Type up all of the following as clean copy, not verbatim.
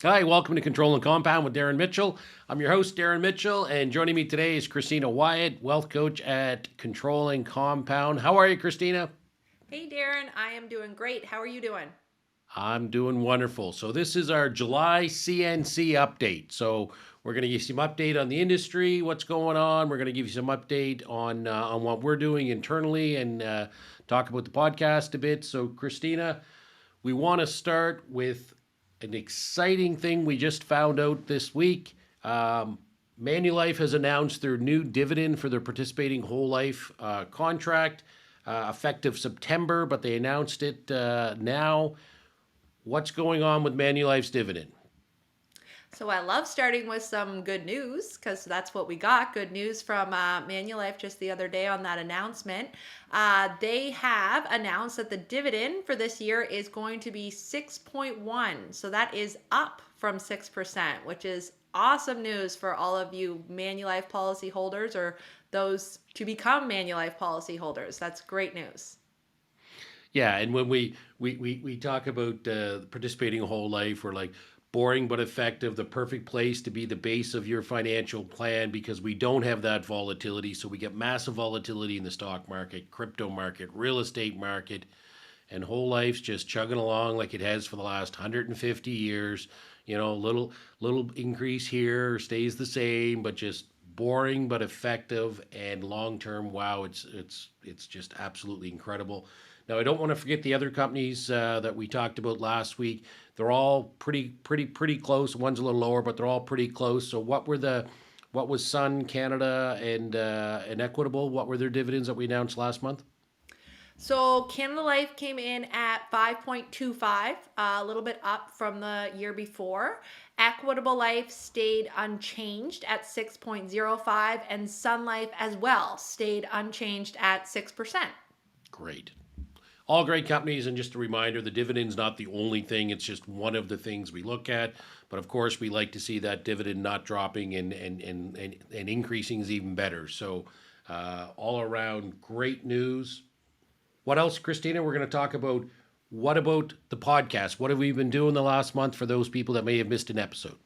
Hi, welcome to Control and Compound with Darren Mitchell. I'm your host, Darren Mitchell, and joining me today is Christina Wyatt, wealth coach at Control and Compound. How are you, Christina? Hey Darren, I am doing great. How are you doing? I'm doing wonderful. So this is our July CNC update. So we're going to give you some update on the industry, what's going on. We're going to give you some update on what we're doing internally and talk about the podcast a bit. So Christina, we want to start with an exciting thing we just found out this week. Manulife has announced their new dividend for their participating whole life contract effective September, but they announced it now. What's going on with Manulife's dividend? So I love starting with some good news because that's what we got. Good news from Manulife just the other day on that announcement. They have announced that the dividend for this year is going to be 6.1. So that is up from 6%, which is awesome news for all of you Manulife policy holders or those to become Manulife policy holders. That's great news. Yeah, and when we talk about participating a whole life, we're like boring but effective, the perfect place to be the base of your financial plan because we don't have that volatility. So we get massive volatility in the stock market, crypto market, real estate market, and whole life's just chugging along like it has for the last 150 years. You know, little increase here, stays the same, but just boring but effective and long term. Wow, it's just absolutely incredible. Now, I don't want to forget the other companies that we talked about last week. They're all pretty close. One's a little lower, but they're all pretty close. So, what was Sun Canada and Equitable? What were their dividends that we announced last month? So Canada Life came in at 5.25, a little bit up from the year before. Equitable Life stayed unchanged at 6.05, and Sun Life as well stayed unchanged at 6%. Great. All great companies, and just a reminder, the dividend's not the only thing, it's just one of the things we look at. But of course, we like to see that dividend not dropping and increasing is even better. So, all around great news. What else, Christina? We're going to talk about what about the podcast? What have we been doing the last month for those people that may have missed an episode?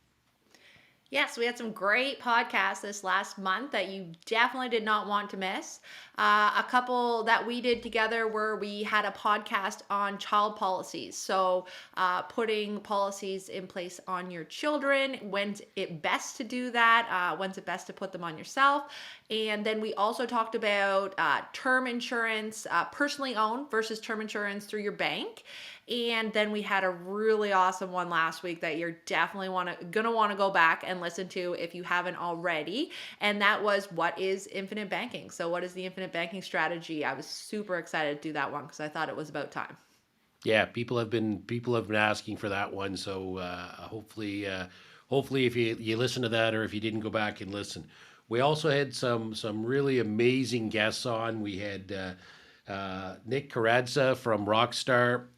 Yes, we had some great podcasts this last month that you definitely did not want to miss. A couple that we did together were we had a podcast on child policies. So, putting policies in place on your children, when's it best to do that, when's it best to put them on yourself. And then we also talked about term insurance, personally owned versus term insurance through your bank. And then we had a really awesome one last week that you're definitely gonna want to go back and listen to if you haven't already. And that was what is infinite banking. So what is the infinite banking strategy? I was super excited to do that one because I thought it was about time. Yeah, people have been asking for that one. So hopefully if you listen to that or if you didn't go back and listen, we also had some really amazing guests on. We had Nick Karadza from Rockstar.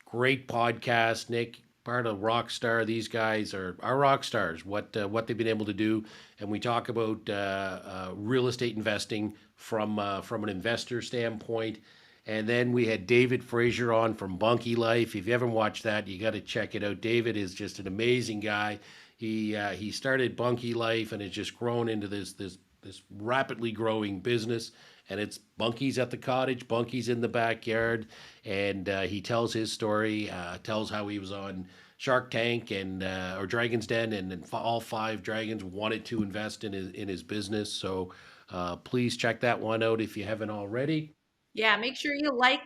Great podcast, Nick. Part of Rockstar. These guys are rock stars. What they've been able to do, and we talk about real estate investing from an investor standpoint. And then we had David Frazier on from Bunky Life. If you haven't watched that, you got to check it out. David is just an amazing guy. He started Bunky Life and has just grown into this rapidly growing business. And it's Bunky's at the cottage, Bunky's in the backyard, and he tells his story. Tells how he was on Shark Tank and or Dragon's Den, and all five dragons wanted to invest in his business. So please check that one out if you haven't already. Yeah, make sure you like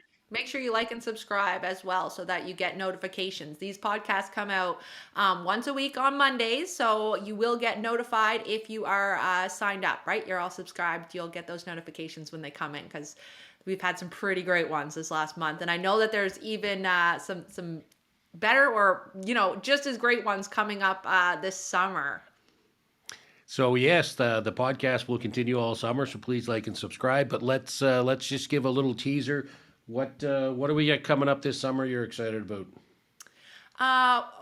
and subscribe as well so that you get notifications. These podcasts come out once a week on Mondays, so you will get notified if you are signed up, right? You're all subscribed. You'll get those notifications when they come in because we've had some pretty great ones this last month, and I know that there's even some better or just as great ones coming up this summer. So yes, the podcast will continue all summer. So please like and subscribe. But let's just give a little teaser. What do we got coming up this summer? You're excited about?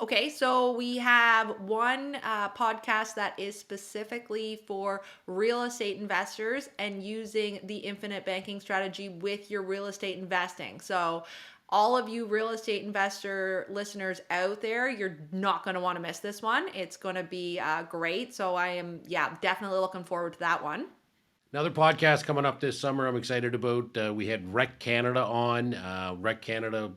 Okay, so we have one podcast that is specifically for real estate investors and using the infinite banking strategy with your real estate investing. So, all of you real estate investor listeners out there, you're not going to want to miss this one. It's going to be great. So I am, yeah, definitely looking forward to that one. Another podcast coming up this summer I'm excited about. We had Rec Canada on. Rec Canada,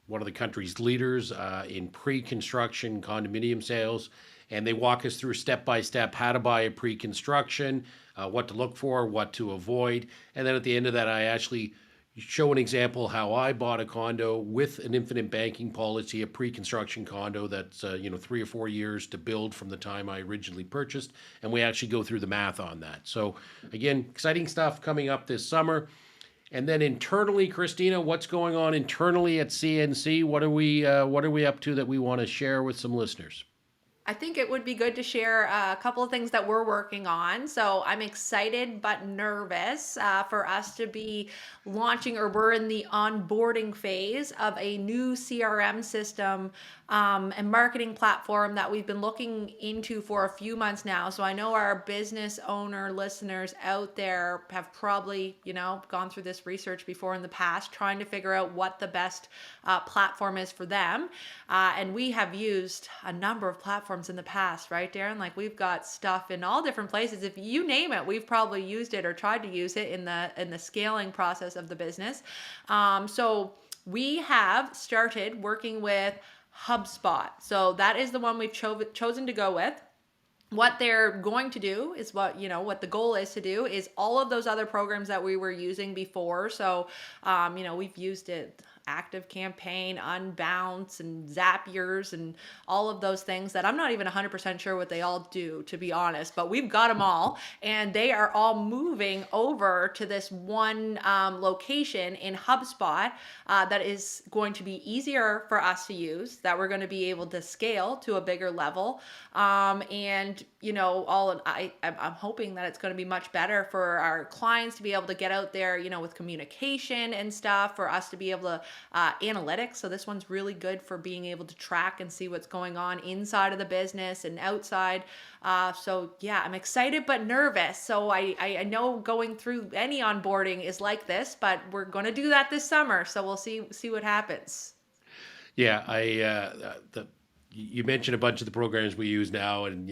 one of the country's leaders in pre-construction condominium sales, and they walk us through step by step how to buy a pre-construction, what to look for, what to avoid, and then at the end of that, I actually show an example how I bought a condo with an infinite banking policy, a pre-construction condo that's 3 or 4 years to build from the time I originally purchased, and we actually go through the math on that. So again, exciting stuff coming up this summer. And then internally, Christina, what's going on internally at CNC? What are we up to that we want to share with some listeners? I think it would be good to share a couple of things that we're working on. So I'm excited but nervous for us to be launching, or we're in the onboarding phase of a new CRM system and marketing platform that we've been looking into for a few months now. So I know our business owner listeners out there have probably, gone through this research before in the past, trying to figure out what the best platform is for them. And we have used a number of platforms in the past, right, Darren? Like we've got stuff in all different places. If you name it, we've probably used it or tried to use it in the scaling process of the business. So we have started working with HubSpot. So that is the one we've chosen to go with. What they're going to do is what the goal is to do is all of those other programs that we were using before. So, we've used it, Active Campaign, Unbounce, and Zapiers, and all of those things that I'm not even 100% sure what they all do, to be honest, but we've got them all, and they are all moving over to this one location in HubSpot that is going to be easier for us to use, that we're going to be able to scale to a bigger level. And I'm hoping that it's going to be much better for our clients to be able to get out there, with communication and stuff, for us to be able to analytics. So this one's really good for being able to track and see what's going on inside of the business and outside. So yeah, I'm excited but nervous. So I know going through any onboarding is like this, but we're going to do that this summer. So we'll see what happens. Yeah, you mentioned a bunch of the programs we use now, and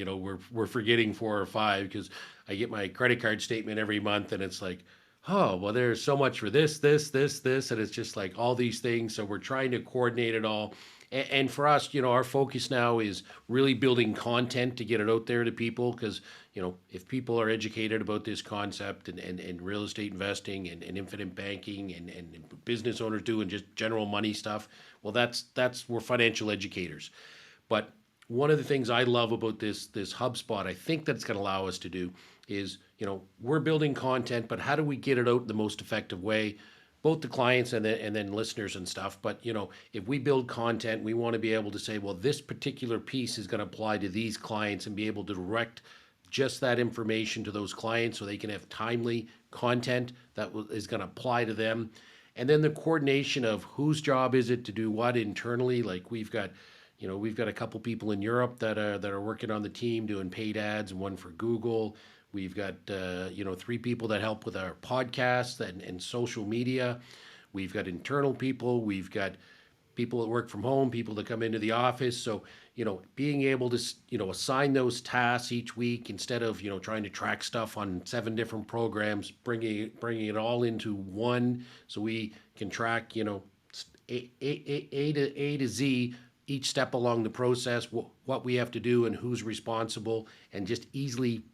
we're forgetting 4 or 5 because I get my credit card statement every month, and it's like, oh, well, there's so much for this, and it's just like all these things. So we're trying to coordinate it all. And for us, our focus now is really building content to get it out there to people because, if people are educated about this concept and real estate investing and infinite banking and business owners doing just general money stuff, well, that's we're financial educators. But one of the things I love about this HubSpot, I think that's going to allow us to do is, we're building content, but how do we get it out in the most effective way, both to clients and then listeners and stuff. But if we build content, we want to be able to say, well, this particular piece is going to apply to these clients and be able to direct just that information to those clients so they can have timely content that is going to apply to them. And then the coordination of whose job is it to do what internally. Like we've got a couple people in Europe that are working on the team doing paid ads, and one for Google. We've got 3 people that help with our podcasts and social media. We've got internal people. We've got people that work from home, people that come into the office. So being able to assign those tasks each week instead of trying to track stuff on 7 different programs, bringing it all into one, so we can track A to Z, each step along the process, what we have to do and who's responsible, and just easily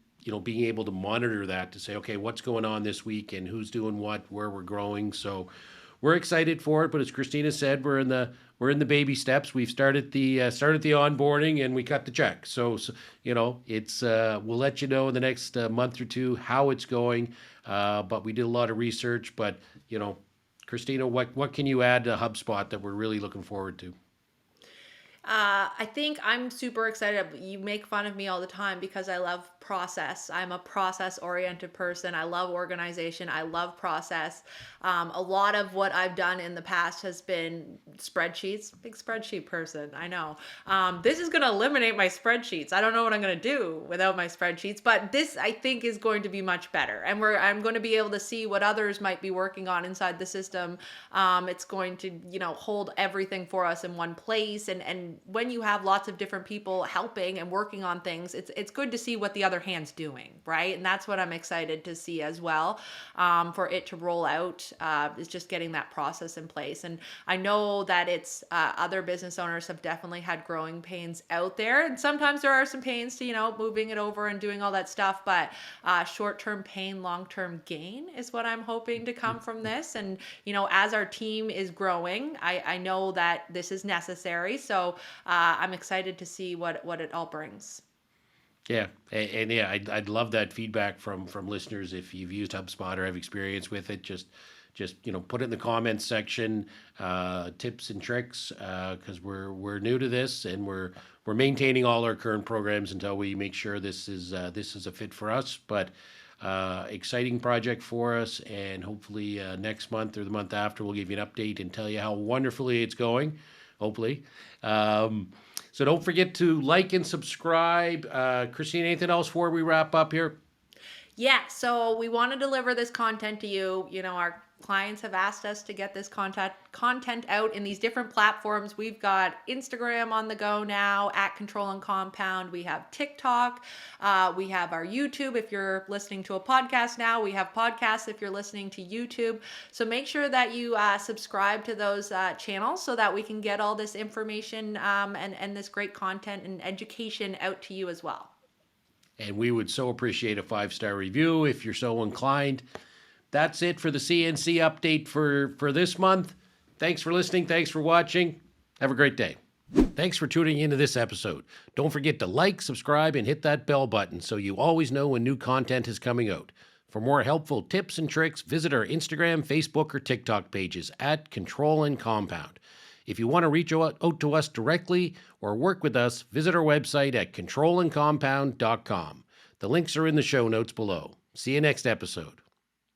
being able to monitor that to say, okay, what's going on this week and who's doing what, where we're growing. So we're excited for it, but as Christina said, we're in the baby steps. We've started the onboarding and we cut the check. So it's we'll let you know in the next month or two how it's going. But we did a lot of research. But Christina, what can you add to HubSpot that we're really looking forward to? I think I'm super excited. You make fun of me all the time because I love process. I'm a process oriented person. I love organization. I love process. A lot of what I've done in the past has been spreadsheets. Big spreadsheet person. I know. This is going to eliminate my spreadsheets. I don't know what I'm going to do without my spreadsheets, but this I think is going to be much better. And I'm going to be able to see what others might be working on inside the system. It's going to, hold everything for us in one place. And when you have lots of different people helping and working on things, it's good to see what the other hand's doing, right? And that's what I'm excited to see as well, for it to roll out, is just getting that process in place. And I know that it's other business owners have definitely had growing pains out there, and sometimes there are some pains to moving it over and doing all that stuff. But short-term pain, long-term gain is what I'm hoping to come from this. And as our team is growing, I know that this is necessary. So I'm excited to see what it all brings. Yeah, and yeah, I'd love that feedback from listeners if you've used HubSpot or have experience with it. Just put it in the comments section, tips and tricks, because we're new to this, and we're maintaining all our current programs until we make sure this is a fit for us. But exciting project for us, and hopefully next month or the month after we'll give you an update and tell you how wonderfully it's going. Hopefully. So don't forget to like and subscribe. Christine, anything else before we wrap up here? Yeah, so we want to deliver this content to you. Our clients have asked us to get this content out in these different platforms. We've got Instagram on the go now at Control and Compound. We have TikTok. We have our YouTube. If you're listening to a podcast now, we have podcasts if you're listening to YouTube. So make sure that you subscribe to those channels so that we can get all this information, and this great content and education out to you as well. And we would so appreciate a 5-star review if you're so inclined. That's it for the CNC update for this month. Thanks for listening. Thanks for watching. Have a great day. Thanks for tuning into this episode. Don't forget to like, subscribe, and hit that bell button so you always know when new content is coming out. For more helpful tips and tricks, visit our Instagram, Facebook, or TikTok pages at Control and Compound. If you want to reach out to us directly or work with us, visit our website at controlandcompound.com. The links are in the show notes below. See you next episode.